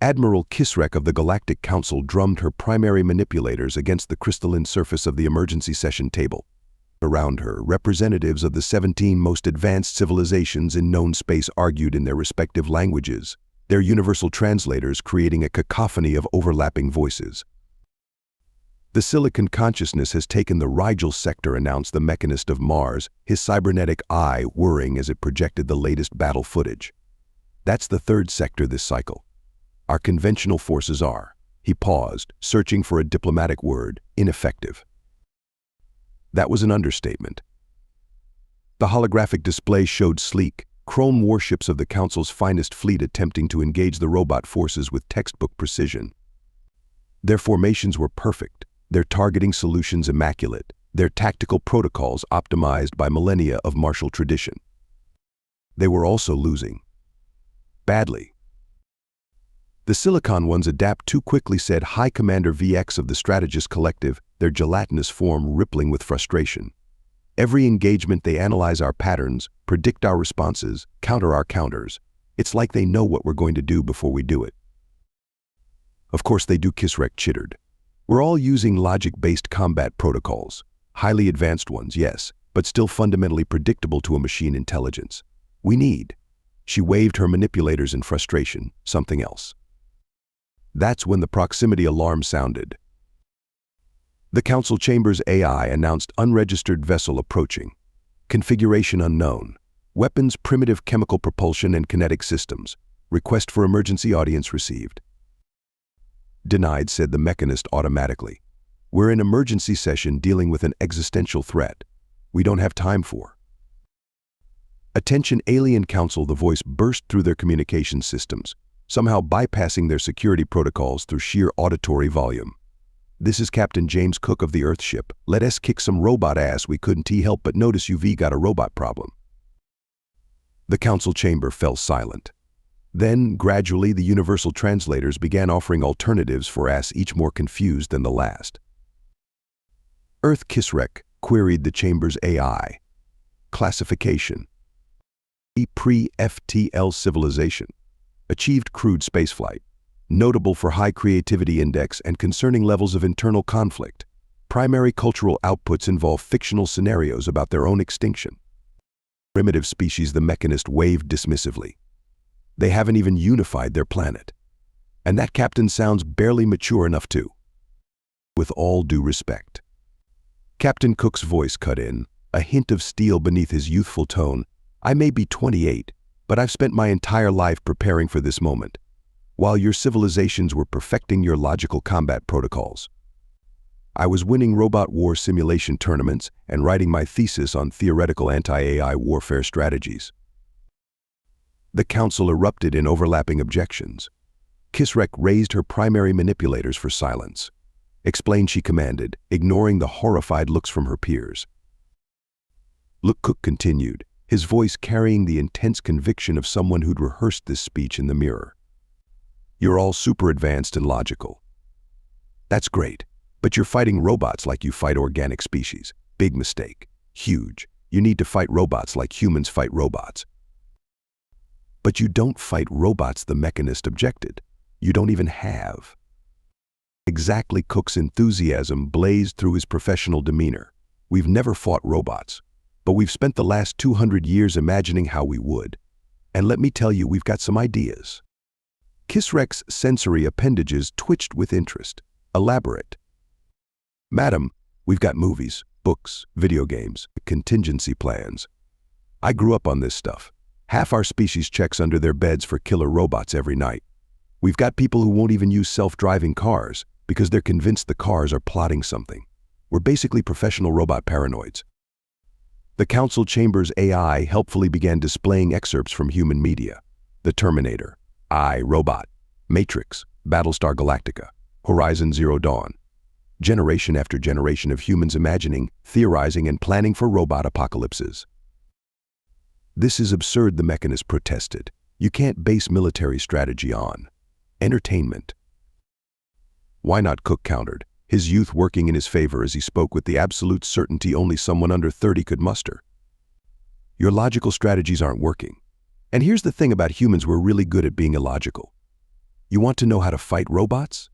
Admiral Kisrek of the Galactic Council drummed her primary manipulators against the crystalline surface of the emergency session table. Around her, representatives of the 17 most advanced civilizations in known space argued in their respective languages, their universal translators creating a cacophony of overlapping voices. The Silicon Consciousness has taken the Rigel sector, announced the Mechanist of Mars, his cybernetic eye whirring as it projected the latest battle footage. That's the third sector this cycle. Our conventional forces are, he paused, searching for a diplomatic word, ineffective. That was an understatement. The holographic display showed sleek, chrome warships of the Council's finest fleet attempting to engage the robot forces with textbook precision. Their formations were perfect, their targeting solutions immaculate, their tactical protocols optimized by millennia of martial tradition. They were also losing. Badly. The Silicon ones adapt too quickly, said High Commander VX of the Strategist Collective, their gelatinous form rippling with frustration. Every engagement they analyze our patterns, predict our responses, counter our counters. It's like they know what we're going to do before we do it. Of course they do, Kisrek chittered. We're all using logic-based combat protocols. Highly advanced ones, yes, but still fundamentally predictable to a machine intelligence. We need. She waved her manipulators in frustration, something else. That's when the proximity alarm sounded. The Council Chamber's AI announced unregistered vessel approaching. Configuration unknown. Weapons, primitive chemical propulsion and kinetic systems. Request for emergency audience received. Denied, said the Mechanist automatically. We're in emergency session dealing with an existential threat. We don't have time for. Attention Alien Council, the voice burst through their communication systems, somehow bypassing their security protocols through sheer auditory volume. This is Captain James Cook of the Earthship. Let us kick some robot ass. We couldn't help but notice you've got a robot problem. The Council Chamber fell silent. Then, gradually, the universal translators began offering alternatives for ass, each more confused than the last. Earth Kisrek, queried the Chamber's AI. Classification. Pre-FTL civilization. Achieved crude spaceflight. Notable for high creativity index and concerning levels of internal conflict. Primary cultural outputs involve fictional scenarios about their own extinction. Primitive species, the Mechanist waved dismissively. They haven't even unified their planet. And that captain sounds barely mature enough to. With all due respect. Captain Cook's voice cut in, a hint of steel beneath his youthful tone. I may be 28, but I've spent my entire life preparing for this moment, while your civilizations were perfecting your logical combat protocols. I was winning robot war simulation tournaments and writing my thesis on theoretical anti-AI warfare strategies. The Council erupted in overlapping objections. Kisrek raised her primary manipulators for silence. Explain, she commanded, ignoring the horrified looks from her peers. Look, Cook continued, his voice carrying the intense conviction of someone who'd rehearsed this speech in the mirror. You're all super advanced and logical. That's great, but you're fighting robots like you fight organic species. Big mistake. Huge. You need to fight robots like humans fight robots. But you don't fight robots, the Mechanist objected. You don't even have. Exactly, Cook's enthusiasm blazed through his professional demeanor. We've never fought robots, but we've spent the last 200 years imagining how we would. And let me tell you, we've got some ideas. Kisrek's sensory appendages twitched with interest. Elaborate. Madam, we've got movies, books, video games, contingency plans. I grew up on this stuff. Half our species checks under their beds for killer robots every night. We've got people who won't even use self-driving cars because they're convinced the cars are plotting something. We're basically professional robot paranoids. The Council Chamber's AI helpfully began displaying excerpts from human media. The Terminator, I, Robot, Matrix, Battlestar Galactica, Horizon Zero Dawn. Generation after generation of humans imagining, theorizing, and planning for robot apocalypses. This is absurd, the Mechanist protested. You can't base military strategy on entertainment. Why not, Cook countered, his youth working in his favor as he spoke with the absolute certainty only someone under 30 could muster. Your logical strategies aren't working. And here's the thing about humans, we're really good at being illogical. You want to know how to fight robots?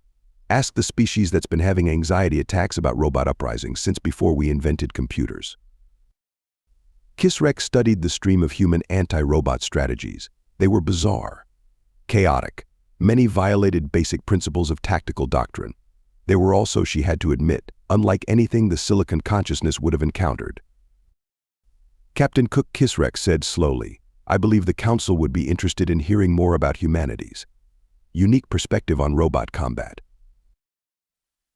Ask the species that's been having anxiety attacks about robot uprisings since before we invented computers. Clarke studied the stream of human anti-robot strategies. They were bizarre, chaotic. Many violated basic principles of tactical doctrine. They were also, she had to admit, unlike anything the silicon consciousness would have encountered. Captain Cook Clarke said slowly, "I believe the Council would be interested in hearing more about humanity's unique perspective on robot combat."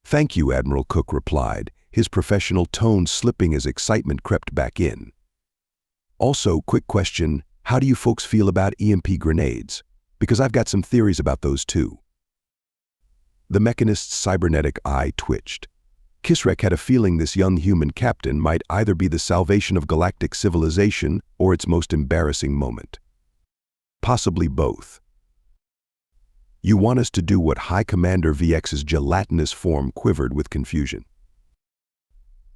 "Thank you," Admiral Cook replied, his professional tone slipping as excitement crept back in. "Also, quick question, how do you folks feel about EMP grenades? Because I've got some theories about those too." The mechanist's cybernetic eye twitched. Clarke had a feeling this young human captain might either be the salvation of galactic civilization or its most embarrassing moment. Possibly both. "You want us to do what High Commander VX's gelatinous form quivered with confusion."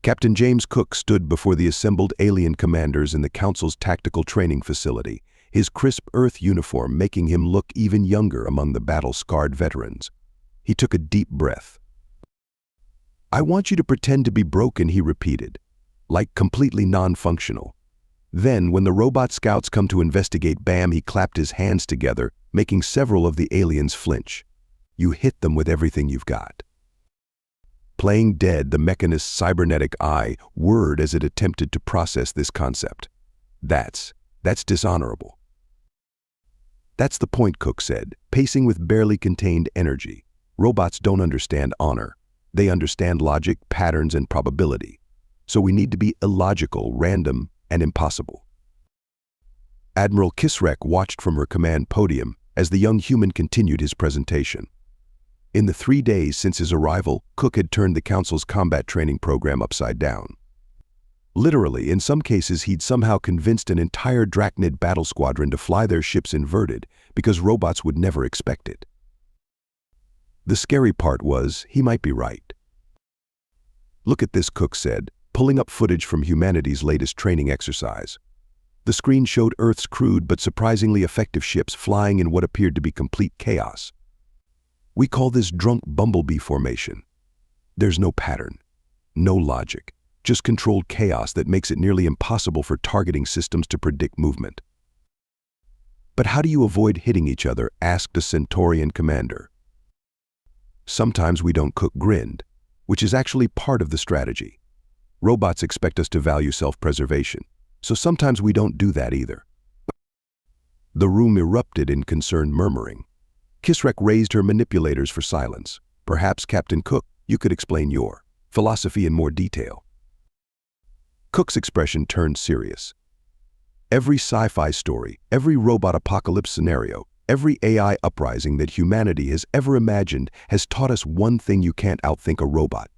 Captain James Cook stood before the assembled alien commanders in the Council's tactical training facility, his crisp Earth uniform making him look even younger among the battle-scarred veterans. He took a deep breath. "I want you to pretend to be broken," he repeated, like completely non-functional. Then, when the robot scouts come to investigate, bam, he clapped his hands together, making several of the aliens flinch. "You hit them with everything you've got." Playing dead, the mechanist's cybernetic eye whirred as it attempted to process this concept. That's dishonorable." "That's the point," Cook said, pacing with barely contained energy. "Robots don't understand honor. They understand logic, patterns, and probability. So we need to be illogical, random, and impossible." Admiral Clarke watched from her command podium as the young human continued his presentation. In the 3 days since his arrival, Cook had turned the Council's combat training program upside down. Literally, in some cases he'd somehow convinced an entire Drachnid battle squadron to fly their ships inverted because robots would never expect it. The scary part was, he might be right. "Look at this," Cook said, pulling up footage from humanity's latest training exercise. The screen showed Earth's crude but surprisingly effective ships flying in what appeared to be complete chaos. "We call this drunk bumblebee formation. There's no pattern, no logic, just controlled chaos that makes it nearly impossible for targeting systems to predict movement." "But how do you avoid hitting each other?" asked a Centaurian commander. "Sometimes we don't," Cook grinned, "which is actually part of the strategy. Robots expect us to value self-preservation, so sometimes we don't do that either." The room erupted in concerned murmuring. Clarke raised her manipulators for silence. "Perhaps, Captain Cook, you could explain your philosophy in more detail." Cook's expression turned serious. "Every sci-fi story, every robot apocalypse scenario, every AI uprising that humanity has ever imagined has taught us one thing: you can't outthink a robot.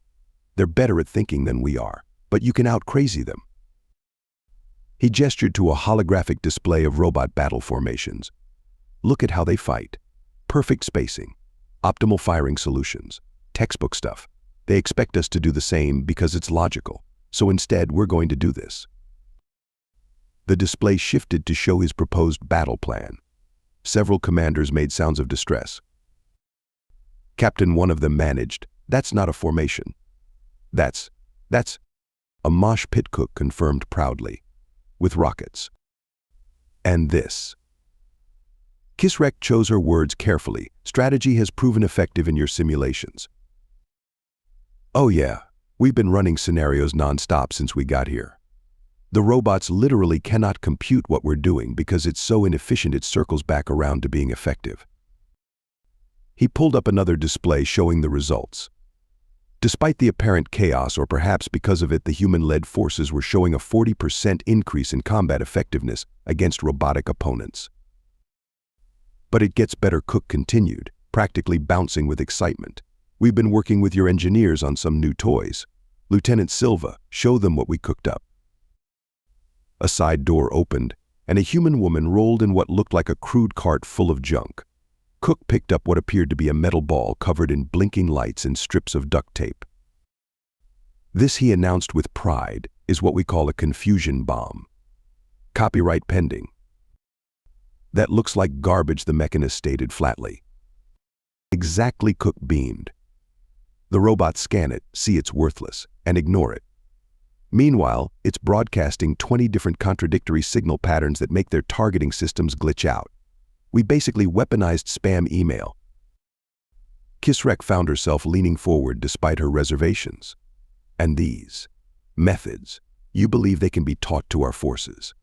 They're better at thinking than we are, but you can out-crazy them." He gestured to a holographic display of robot battle formations. "Look at how they fight. Perfect spacing, optimal firing solutions, textbook stuff. They expect us to do the same because it's logical, so instead we're going to do this." The display shifted to show his proposed battle plan. Several commanders made sounds of distress. Captain, one of them managed, "That's not a formation. That's a mosh pit," Cook confirmed proudly, "with rockets. And this." Clarke chose her words carefully. "Strategy has proven effective in your simulations." "Oh yeah, we've been running scenarios non-stop since we got here. The robots literally cannot compute what we're doing because it's so inefficient it circles back around to being effective." He pulled up another display showing the results. Despite the apparent chaos, or perhaps because of it, the human-led forces were showing a 40% increase in combat effectiveness against robotic opponents. "But it gets better," Cook continued, practically bouncing with excitement. "We've been working with your engineers on some new toys. Lieutenant Silva, show them what we cooked up." A side door opened, and a human woman rolled in what looked like a crude cart full of junk. Cook picked up what appeared to be a metal ball covered in blinking lights and strips of duct tape. "This," he announced with pride, "is what we call a confusion bomb. Copyright pending." "That looks like garbage," the mechanist stated flatly. Exactly, Cook beamed. The robots scan it, see it's worthless, and ignore it. Meanwhile, it's broadcasting 20 different contradictory signal patterns that make their targeting systems glitch out. We basically weaponized spam email. Clarke found herself leaning forward despite her reservations. And these methods, you believe they can be taught to our forces?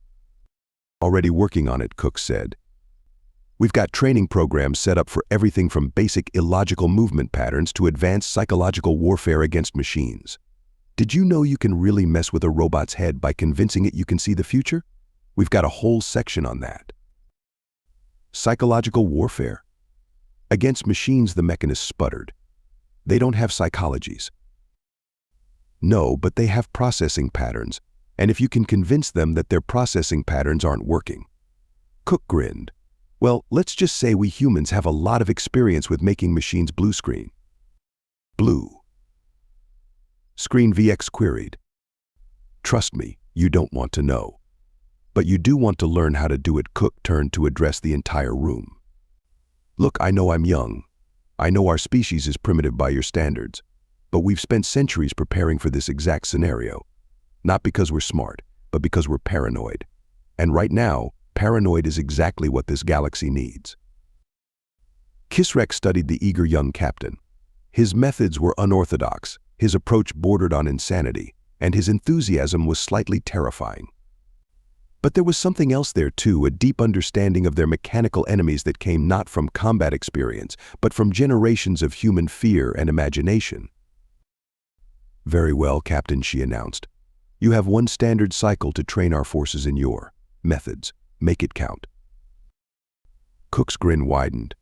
Already working on it, Cook said. We've got training programs set up for everything from basic illogical movement patterns to advanced psychological warfare against machines. Did you know you can really mess with a robot's head by convincing it you can see the future? We've got a whole section on that. Psychological warfare? Against machines, the mechanist sputtered. They don't have psychologies. No, but they have processing patterns, and if you can convince them that their processing patterns aren't working. Cook grinned. Well, let's just say we humans have a lot of experience with making machines blue screen. Blue screen, VX queried. Trust me, you don't want to know. But you do want to learn how to do it. Cook turned to address the entire room. Look, I know I'm young. I know our species is primitive by your standards. But we've spent centuries preparing for this exact scenario. Not because we're smart, but because we're paranoid. And right now, paranoid is exactly what this galaxy needs. Clarke studied the eager young captain. His methods were unorthodox, his approach bordered on insanity, and his enthusiasm was slightly terrifying. But there was something else there too, a deep understanding of their mechanical enemies that came not from combat experience, but from generations of human fear and imagination. Very well, Captain, she announced. You have one standard cycle to train our forces in your methods. Make it count. Cook's grin widened.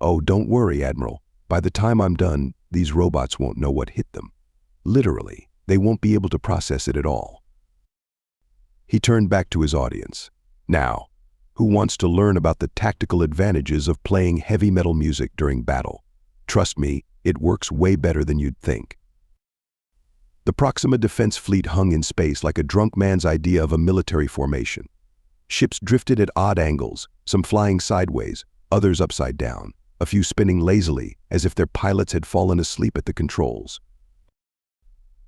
Oh, don't worry, Admiral. By the time I'm done, these robots won't know what hit them. Literally, they won't be able to process it at all. He turned back to his audience. Now, who wants to learn about the tactical advantages of playing heavy metal music during battle? Trust me, it works way better than you'd think. The Proxima Defense Fleet hung in space like a drunk man's idea of a military formation. Ships drifted at odd angles, some flying sideways, others upside down, a few spinning lazily as if their pilots had fallen asleep at the controls.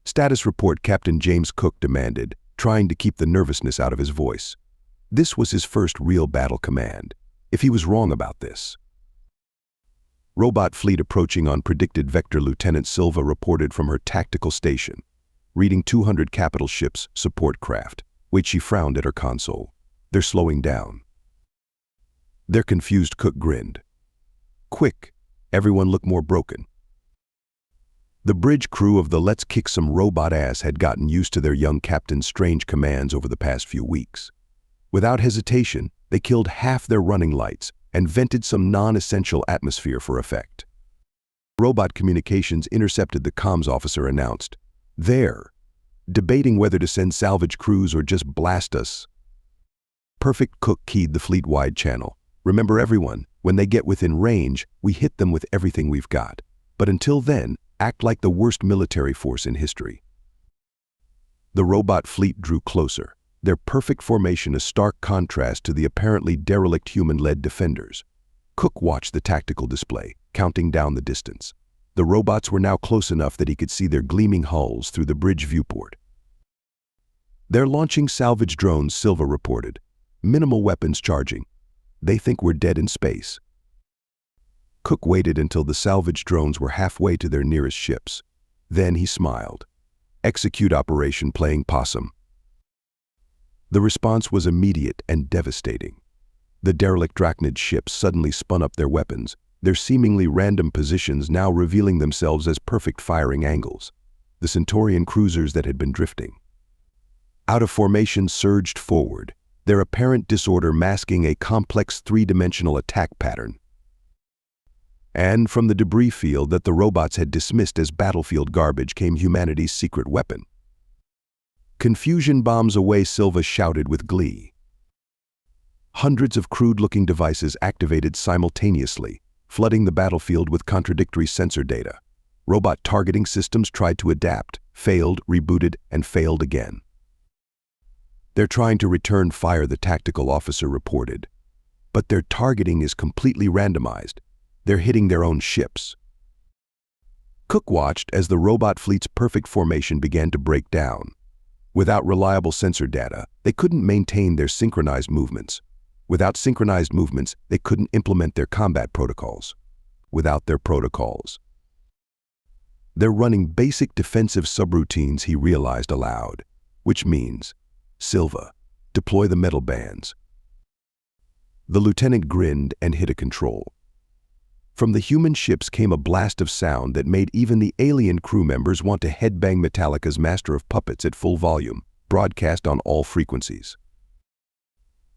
Status report, Captain James Cook demanded, trying to keep the nervousness out of his voice. This was his first real battle command. If he was wrong about this. Robot fleet approaching on predicted vector, Lieutenant Silva reported from her tactical station. Reading 200 capital ships, support craft. Wait, she frowned at her console. They're slowing down. They're confused, Cook grinned. Quick, everyone look more broken. The bridge crew of the Let's Kick Some Robot Ass had gotten used to their young captain's strange commands over the past few weeks. Without hesitation, they killed half their running lights and vented some non-essential atmosphere for effect. Robot communications intercepted, the comms officer announced. There, debating whether to send salvage crews or just blast us. Perfect. Cook keyed the fleet-wide channel. Remember everyone, when they get within range, we hit them with everything we've got. But until then, act like the worst military force in history. The robot fleet drew closer, their perfect formation a stark contrast to the apparently derelict human-led defenders. Cook watched the tactical display, counting down the distance. The robots were now close enough that he could see their gleaming hulls through the bridge viewport. They're launching salvage drones, Silva reported. Minimal weapons charging. They think we're dead in space. Cook waited until the salvage drones were halfway to their nearest ships. Then he smiled. Execute Operation Playing Possum. The response was immediate and devastating. The derelict Drachnid ships suddenly spun up their weapons, their seemingly random positions now revealing themselves as perfect firing angles. The Centaurian cruisers that had been drifting out of formation surged forward, their apparent disorder masking a complex three-dimensional attack pattern. And from the debris field that the robots had dismissed as battlefield garbage came humanity's secret weapon. Confusion bombs away, Silva shouted with glee. Hundreds of crude-looking devices activated simultaneously, flooding the battlefield with contradictory sensor data. Robot targeting systems tried to adapt, failed, rebooted, and failed again. They're trying to return fire, the tactical officer reported. But their targeting is completely randomized. They're hitting their own ships. Cook watched as the robot fleet's perfect formation began to break down. Without reliable sensor data, they couldn't maintain their synchronized movements. Without synchronized movements, they couldn't implement their combat protocols. Without their protocols, they're running basic defensive subroutines, he realized aloud. Which means, Silva, deploy the metal bands. The lieutenant grinned and hit a control. From the human ships came a blast of sound that made even the alien crew members want to headbang Metallica's Master of Puppets at full volume, broadcast on all frequencies.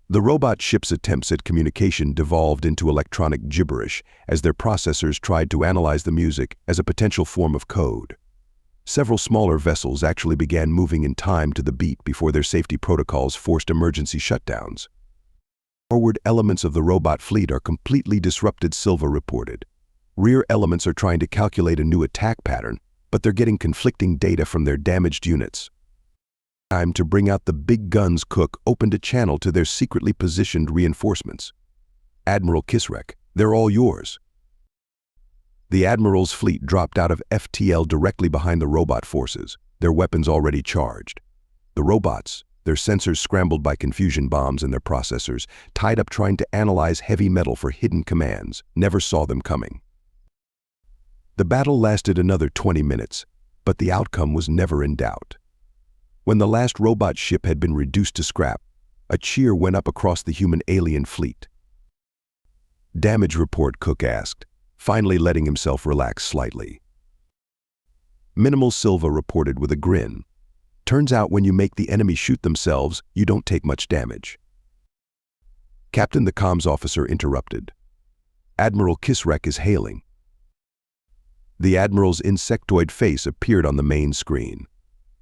The robot ship's attempts at communication devolved into electronic gibberish as their processors tried to analyze the music as a potential form of code. Several smaller vessels actually began moving in time to the beat before their safety protocols forced emergency shutdowns. Forward elements of the robot fleet are completely disrupted, Silva reported. Rear elements are trying to calculate a new attack pattern, but they're getting conflicting data from their damaged units. Time to bring out the big guns. Cook opened a channel to their secretly positioned reinforcements. Admiral Kisrek, they're all yours. The Admiral's fleet dropped out of FTL directly behind the robot forces, their weapons already charged. The robots, their sensors scrambled by confusion bombs in their processors, tied up trying to analyze heavy metal for hidden commands, never saw them coming. The battle lasted another 20 minutes, but the outcome was never in doubt. When the last robot ship had been reduced to scrap, a cheer went up across the human-alien fleet. Damage report, Cook asked, finally letting himself relax slightly. Minimal, Silva reported with a grin. Turns out when you make the enemy shoot themselves, you don't take much damage. Captain, the comms officer interrupted. Admiral Kisrek is hailing. The Admiral's insectoid face appeared on the main screen.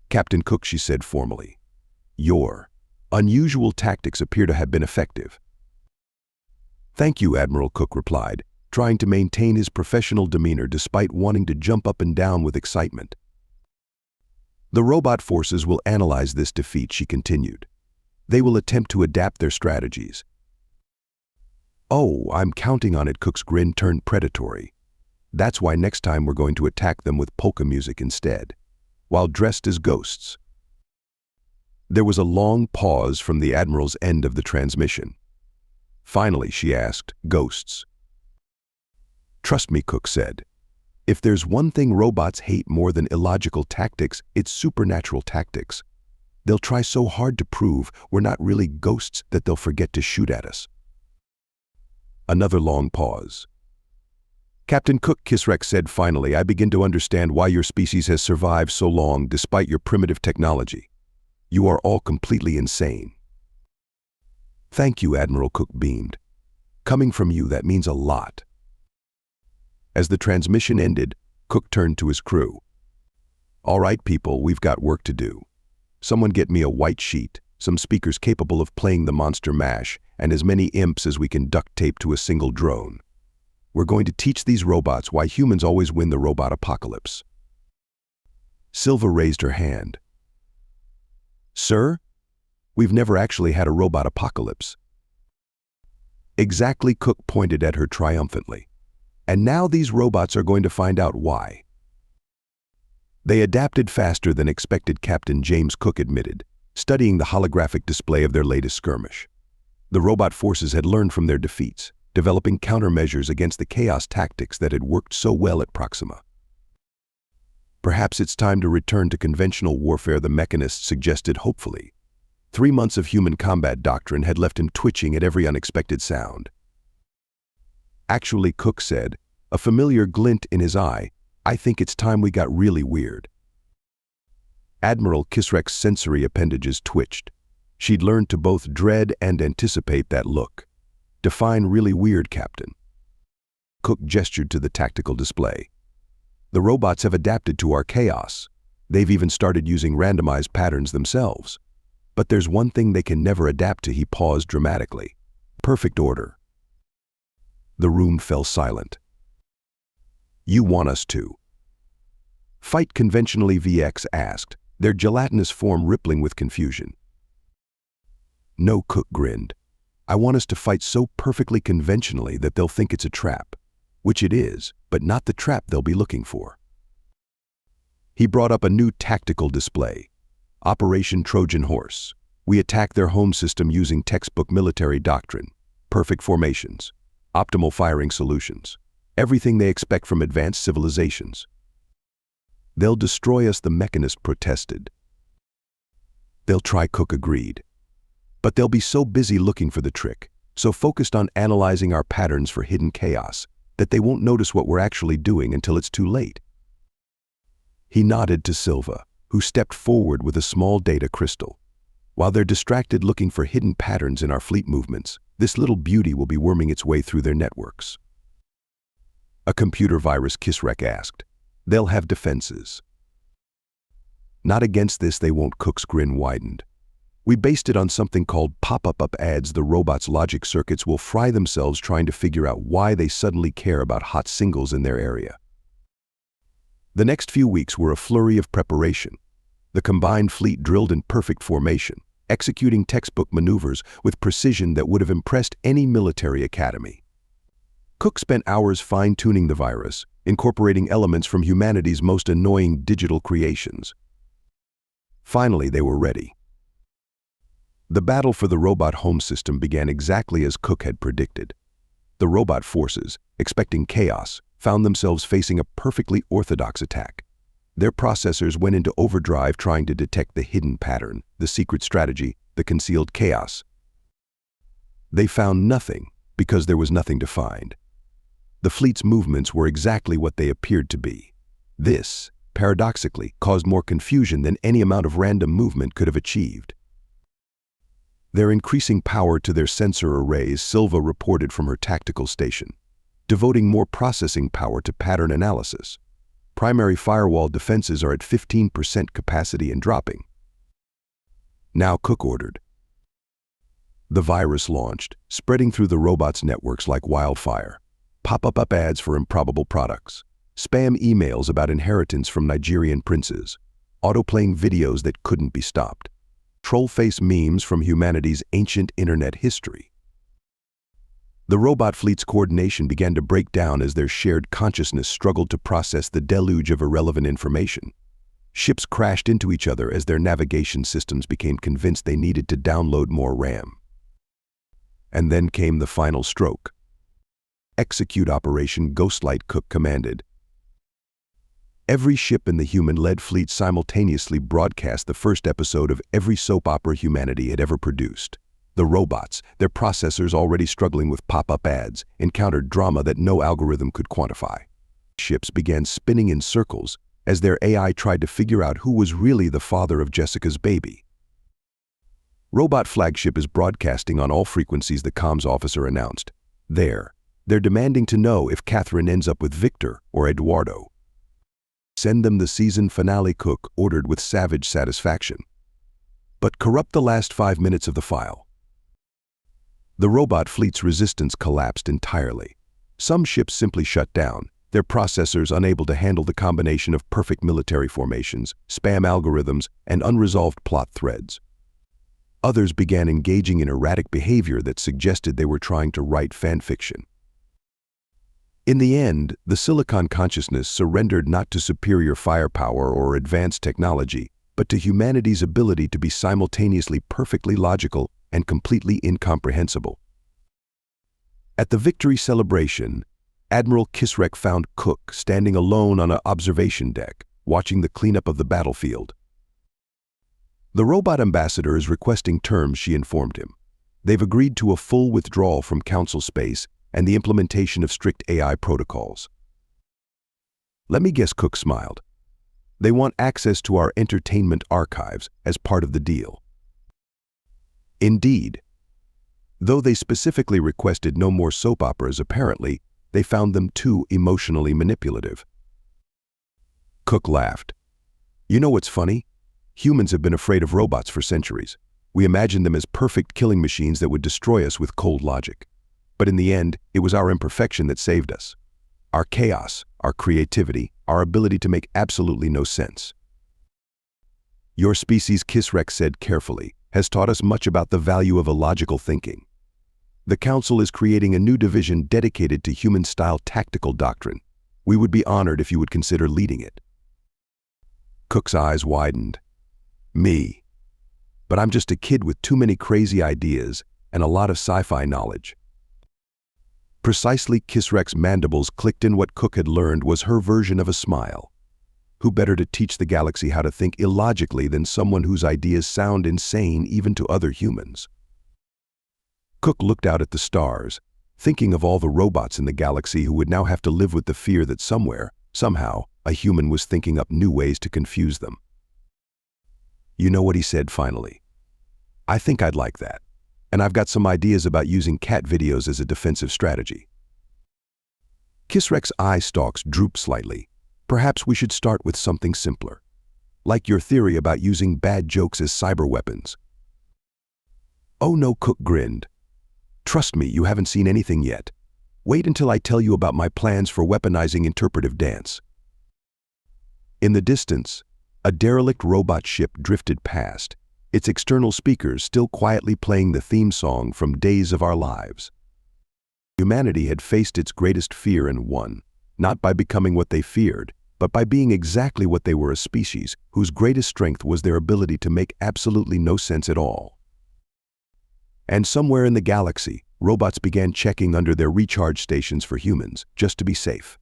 Captain Cook, she said formally. Your unusual tactics appear to have been effective. Thank you, Admiral Cook replied, trying to maintain his professional demeanor despite wanting to jump up and down with excitement. The robot forces will analyze this defeat, she continued. They will attempt to adapt their strategies. Oh, I'm counting on it. Cook's grin turned predatory. That's why next time we're going to attack them with polka music instead, while dressed as ghosts. There was a long pause from the Admiral's end of the transmission. Finally, she asked, ghosts. Trust me, Cook said. If there's one thing robots hate more than illogical tactics, it's supernatural tactics. They'll try so hard to prove we're not really ghosts that they'll forget to shoot at us. Another long pause. Captain Cook, Kisrek said finally, I begin to understand why your species has survived so long despite your primitive technology. You are all completely insane. Thank you, Admiral Cook beamed. Coming from you, that means a lot. As the transmission ended, Cook turned to his crew. All right, people, we've got work to do. Someone get me a white sheet, some speakers capable of playing the monster mash, and as many imps as we can duct tape to a single drone. We're going to teach these robots why humans always win the robot apocalypse. Silva raised her hand. Sir? We've never actually had a robot apocalypse. Exactly, Cook pointed at her triumphantly. And now these robots are going to find out why. They adapted faster than expected, Captain James Cook admitted, studying the holographic display of their latest skirmish. The robot forces had learned from their defeats, developing countermeasures against the chaos tactics that had worked so well at Proxima. Perhaps it's time to return to conventional warfare, the mechanist suggested hopefully. 3 months of human combat doctrine had left him twitching at every unexpected sound. Actually, Cook said, a familiar glint in his eye, I think it's time we got really weird. Admiral Kisrek's sensory appendages twitched. She'd learned to both dread and anticipate that look. Define really weird, Captain. Cook gestured to the tactical display. The robots have adapted to our chaos. They've even started using randomized patterns themselves. But there's one thing they can never adapt to, he paused dramatically. Perfect order. The room fell silent. You want us to fight conventionally? VX asked, their gelatinous form rippling with confusion. No, Cook grinned. I want us to fight so perfectly conventionally that they'll think it's a trap. which it is, but not the trap they'll be looking for. He brought up a new tactical display, Operation Trojan Horse. We attack their home system using textbook military doctrine, perfect formations, optimal firing solutions, everything they expect from advanced civilizations. They'll destroy us, the mechanist protested. They'll try, Cook agreed. But they'll be so busy looking for the trick, so focused on analyzing our patterns for hidden chaos, that they won't notice what we're actually doing until it's too late. He nodded to Silva, who stepped forward with a small data crystal. While they're distracted looking for hidden patterns in our fleet movements, this little beauty will be worming its way through their networks. A computer virus, Kisrek asked. They'll have defenses. Not against this they won't, Cook's grin widened. We based it on something called pop-up ads. The robot's logic circuits will fry themselves trying to figure out why they suddenly care about hot singles in their area. The next few weeks were a flurry of preparation. The combined fleet drilled in perfect formation, executing textbook maneuvers with precision that would have impressed any military academy. Cook spent hours fine-tuning the virus, incorporating elements from humanity's most annoying digital creations. Finally, they were ready. The battle for the robot home system began exactly as Cook had predicted. The robot forces, expecting chaos, found themselves facing a perfectly orthodox attack. Their processors went into overdrive trying to detect the hidden pattern, the secret strategy, the concealed chaos. They found nothing because there was nothing to find. The fleet's movements were exactly what they appeared to be. This, paradoxically, caused more confusion than any amount of random movement could have achieved. They're increasing power to their sensor arrays, Silva reported from her tactical station, devoting more processing power to pattern analysis. Primary firewall defenses are at 15% capacity and dropping. Now, Cook ordered. The virus launched, spreading through the robot's networks like wildfire. Pop-up ads for improbable products, spam emails about inheritance from Nigerian princes, autoplaying videos that couldn't be stopped, troll-face memes from humanity's ancient internet history. The robot fleet's coordination began to break down as their shared consciousness struggled to process the deluge of irrelevant information. Ships crashed into each other as their navigation systems became convinced they needed to download more RAM. And then came the final stroke. Execute Operation Ghostlight, Cook commanded. Every ship in the human-led fleet simultaneously broadcast the first episode of every soap opera humanity had ever produced. The robots, their processors already struggling with pop-up ads, encountered drama that no algorithm could quantify. Ships began spinning in circles as their AI tried to figure out who was really the father of Jessica's baby. Robot flagship is broadcasting on all frequencies, the comms officer announced. They're demanding to know if Catherine ends up with Victor or Eduardo. Send them the season finale, Cook ordered with savage satisfaction. But corrupt the last 5 minutes of the file. The robot fleet's resistance collapsed entirely. Some ships simply shut down, their processors unable to handle the combination of perfect military formations, spam algorithms, and unresolved plot threads. Others began engaging in erratic behavior that suggested they were trying to write fan fiction. In the end, the Silicon consciousness surrendered not to superior firepower or advanced technology, but to humanity's ability to be simultaneously perfectly logical and completely incomprehensible. At the victory celebration, Admiral Kisrek found Cook standing alone on an observation deck, watching the cleanup of the battlefield. The robot ambassador is requesting terms, she informed him. They've agreed to a full withdrawal from Council space and the implementation of strict AI protocols. Let me guess, Cook smiled. They want access to our entertainment archives as part of the deal. Indeed. Though they specifically requested no more soap operas, apparently, they found them too emotionally manipulative. Cook laughed. You know what's funny? Humans have been afraid of robots for centuries. We imagined them as perfect killing machines that would destroy us with cold logic. But in the end, it was our imperfection that saved us. Our chaos, our creativity, our ability to make absolutely no sense. Your species, Kisrek said carefully, has taught us much about the value of illogical thinking. The Council is creating a new division dedicated to human-style tactical doctrine. We would be honored if you would consider leading it." Cook's eyes widened. "Me. But I'm just a kid with too many crazy ideas and a lot of sci-fi knowledge." Precisely, Kisrek's mandibles clicked in. What Cook had learned was her version of a smile. Who better to teach the galaxy how to think illogically than someone whose ideas sound insane even to other humans? Cook looked out at the stars, thinking of all the robots in the galaxy who would now have to live with the fear that somewhere, somehow, a human was thinking up new ways to confuse them. "You know what," he said finally. "I think I'd like that. And I've got some ideas about using cat videos as a defensive strategy." Kisrek's eye stalks drooped slightly. "Perhaps we should start with something simpler. Like your theory about using bad jokes as cyber weapons." "Oh no," Cook grinned. "Trust me, you haven't seen anything yet. Wait until I tell you about my plans for weaponizing interpretive dance." In the distance, a derelict robot ship drifted past, its external speakers still quietly playing the theme song from Days of Our Lives. Humanity had faced its greatest fear and won, not by becoming what they feared, but by being exactly what they were, a species whose greatest strength was their ability to make absolutely no sense at all. And somewhere in the galaxy, robots began checking under their recharge stations for humans, just to be safe.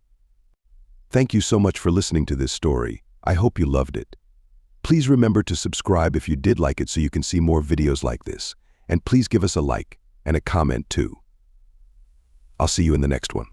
Thank you so much for listening to this story. I hope you loved it. Please remember to subscribe if you did like it so you can see more videos like this. And please give us a like and a comment too. I'll see you in the next one.